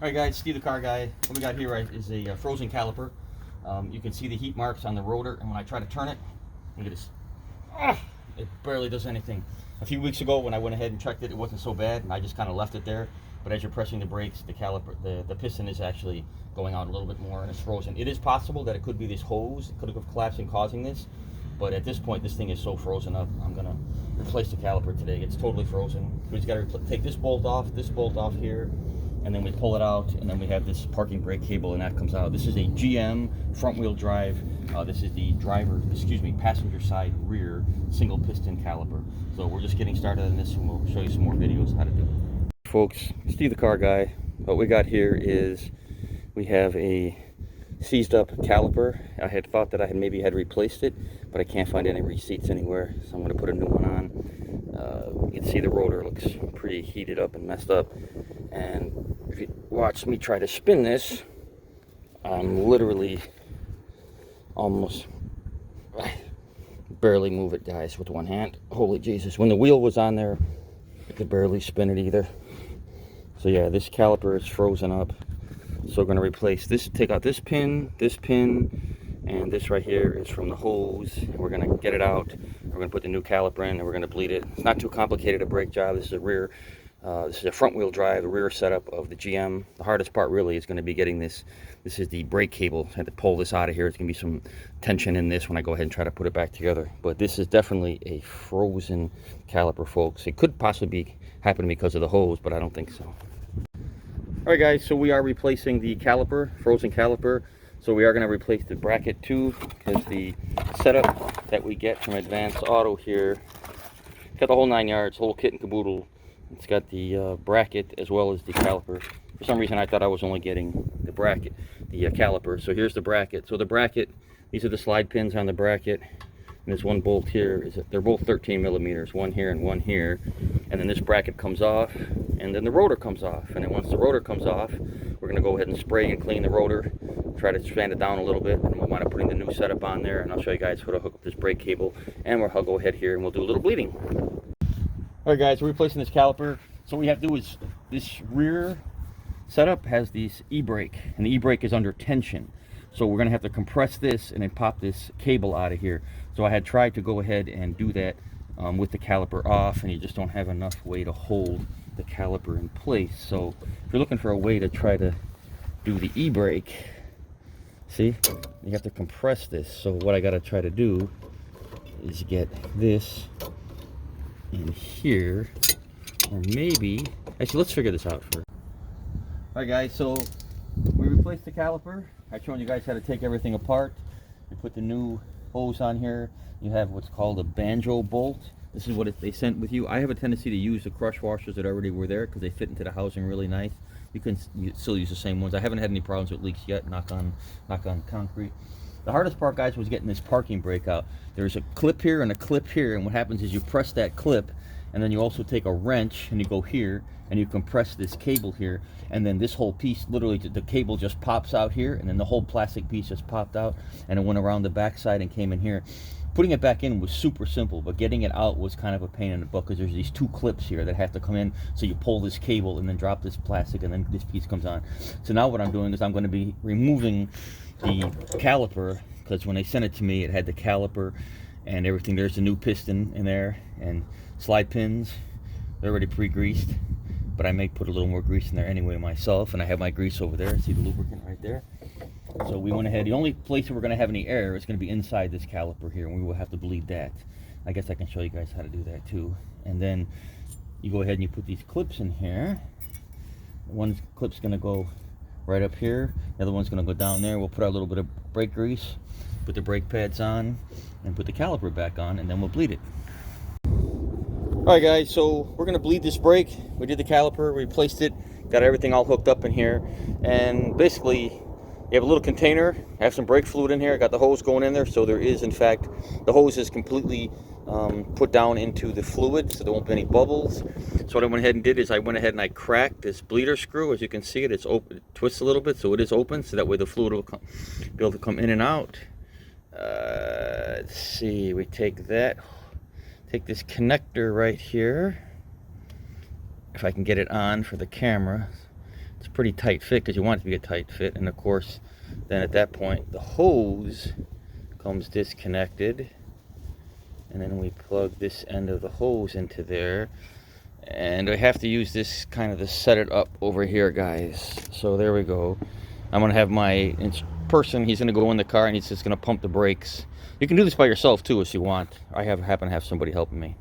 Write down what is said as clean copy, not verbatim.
Alright guys, Steve the car guy. What we got here is a frozen caliper. You can see the heat marks on the rotor, and when I try to turn it, look at this. It barely does anything. A few weeks ago when I went ahead and checked it, it wasn't so bad, and I just kind of left it there. But as you're pressing the brakes, the caliper, the piston is actually going out a little bit more, and it's frozen. It is possible that it could be this hose. It could have collapsed and causing this. But at this point, this thing is so frozen up, I'm going to replace the caliper today. It's totally frozen. We just got to take this bolt off here, and then we pull it out, and then we have this parking brake cable, and that comes out. This is a GM front-wheel drive. This is the passenger side rear single piston caliper. So we're just getting started on this, and we'll show you some more videos how to do it. Folks, Steve the car guy. What we got here is we have a seized up caliper. I had thought that I maybe had replaced it, but I can't find any receipts anywhere, so I'm going to put a new one on. You can see the rotor looks pretty heated up and messed up, and if you watch me try to spin this, I'm literally almost barely move it, guys, with one hand. Holy Jesus, when the wheel was on there, I could barely spin it either. So yeah, this caliper is frozen up. So we're going to replace this, take out this pin, and this right here is from the hose. We're going to get it out. We're going to put the new caliper in, and we're going to bleed it. It's not too complicated a brake job. This is a rear, this is a front wheel drive, the rear setup of the GM. The hardest part really is going to be getting this. This is the brake cable. I had to pull this out of here. It's going to be some tension in this when I go ahead and try to put it back together. But this is definitely a frozen caliper, folks. It could possibly happen because of the hose, but I don't think so. Alright guys, so we are replacing the caliper, frozen caliper. So we are going to replace the bracket too, because the setup that we get from Advanced Auto here, got the whole 9 yards, whole kit and caboodle. It's got the bracket as well as the caliper. For some reason I thought I was only getting the bracket, the caliper. So here's the bracket. So the bracket, these are the slide pins on the bracket. And this one bolt here, they're both 13 millimeters, one here and one here. And then this bracket comes off, and then the rotor comes off. And then once the rotor comes off, we're going to go ahead and spray and clean the rotor, try to sand it down a little bit, and we'll wind up putting the new setup on there. And I'll show you guys how to hook up this brake cable, and I'll go ahead here and we'll do a little bleeding. All right guys, we're replacing this caliper. So what we have to do is, this rear setup has this e-brake, and the e-brake is under tension. So we're going to have to compress this and then pop this cable out of here. So I had tried to go ahead and do that with the caliper off, and you just don't have enough way to hold the caliper in place. So if you're looking for a way to try to do the e-brake, see, you have to compress this. So what I got to try to do is get this in here, or maybe, actually let's figure this out first. Alright guys, so we replaced the caliper. I've shown you guys how to take everything apart. You put the new hose on here. You have what's called a banjo bolt. This is what they sent with you. I have a tendency to use the crush washers that already were there because they fit into the housing really nice. You can still use the same ones. I haven't had any problems with leaks yet, knock on concrete. The hardest part, guys, was getting this parking brake out. There's a clip here and a clip here, and what happens is you press that clip, and then you also take a wrench and you go here and you compress this cable here, and then this whole piece, literally the cable just pops out here, and then the whole plastic piece just popped out, and it went around the backside and came in here. Putting it back in was super simple, but getting it out was kind of a pain in the butt because there's these two clips here that have to come in. So you pull this cable and then drop this plastic, and then this piece comes on. So now what I'm doing is I'm going to be removing the caliper, because when they sent it to me, it had the caliper and everything. There's the new piston in there and slide pins. They're already pre-greased, but I may put a little more grease in there anyway myself, and I have my grease over there. See the lubricant right there? So we went ahead. The only place that we're going to have any air is going to be inside this caliper here, and we will have to bleed that. I guess I can show you guys how to do that too. And then you go ahead and you put these clips in here. One clip's going to go right up here. The other one's going to go down there. We'll put our little bit of brake grease, put the brake pads on, and put the caliper back on, and then we'll bleed it. Alright guys, so we're going to bleed this brake. We did the caliper, we replaced it, got everything all hooked up in here, and basically you have a little container, I have some brake fluid in here, I got the hose going in there, so there is, in fact, the hose is completely put down into the fluid, so there won't be any bubbles. So what I went ahead and did is I went ahead and I cracked this bleeder screw. As you can see it's open, it twists a little bit, so it is open, so that way the fluid will be able to come in and out. Let's see, we take that, take this connector right here, if I can get it on for the camera. It's pretty tight fit because you want it to be a tight fit. And of course, then at that point, the hose comes disconnected. And then we plug this end of the hose into there. And I have to use this kind of to set it up over here, guys. So there we go. I'm going to have my person, he's going to go in the car and he's just going to pump the brakes. You can do this by yourself too if you want. I happen to have somebody helping me.